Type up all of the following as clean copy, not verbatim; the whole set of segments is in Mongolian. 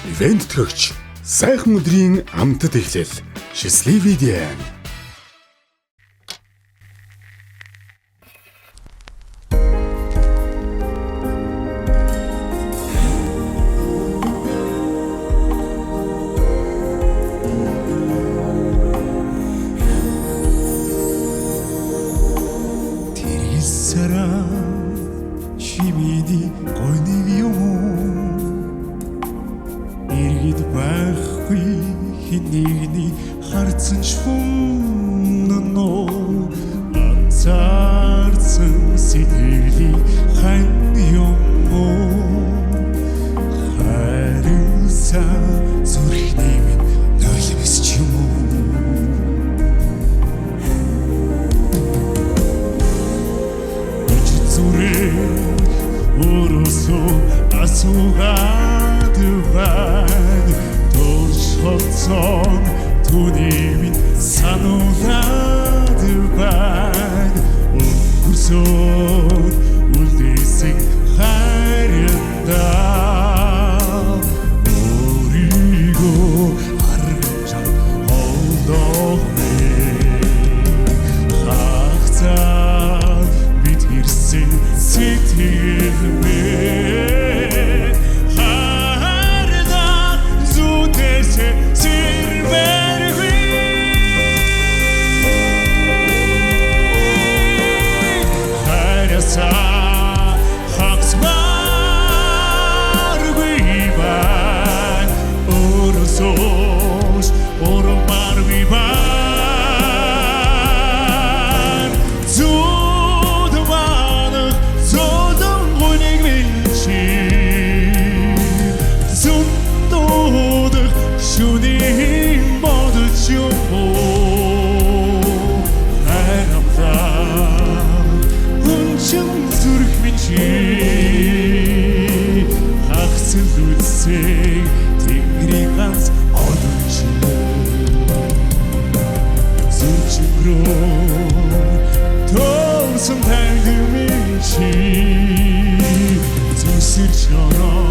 Ивент төгч сайхан өдрийн амтд эхлэл. Счастливый день. Чимэний гоныг юм иргэд байхгүй хэнийг харцсан ч хүннөө анзаарсан сэтгэлийн хань юм харилсан зүрхний минь нойлмс ч юм Уросо асуугаад байна Турш хоцсон түүний сануулаад байна Өнгөрсөн үлдээсэг хайрандаа Өөрийгөө харж холдох хагцаа бид ирсэн сэтгэлмээ харда зүтэсэ сэрбэргүй хараса хагцмаргүй бай оросос оромаргүй бай Шүнийн бодож юм хайрамдаа үнчин зүрх минь чи хагцсан үлсээ тэнгэрийн ганц одож зүрчгрөө тоосон тайван минь чи зүсэрч ороо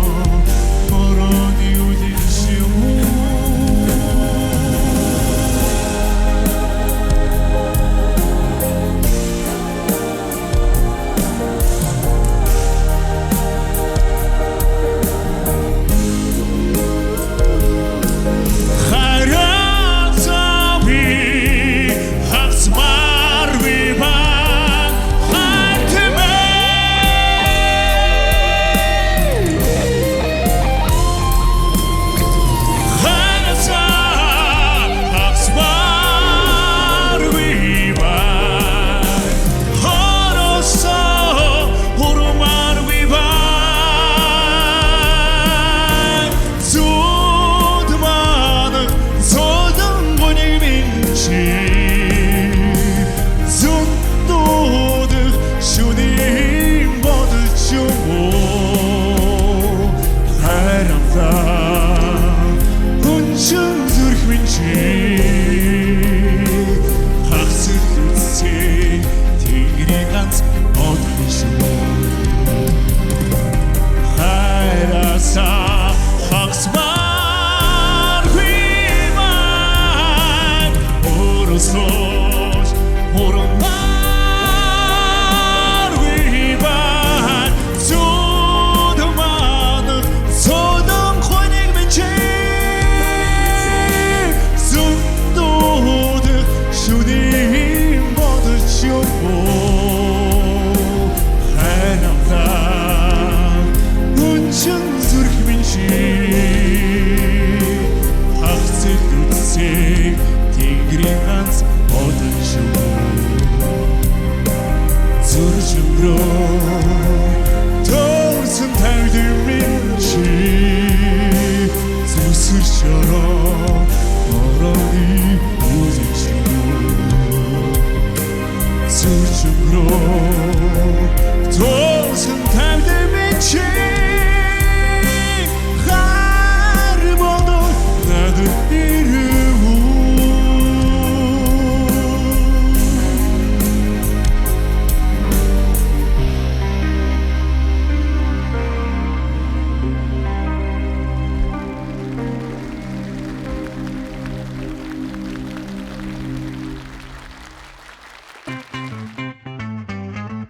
борооны үлэн юм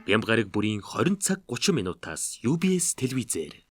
Бямбгараг бүрийн 20 цаг 30 минутаас UBS телевизээр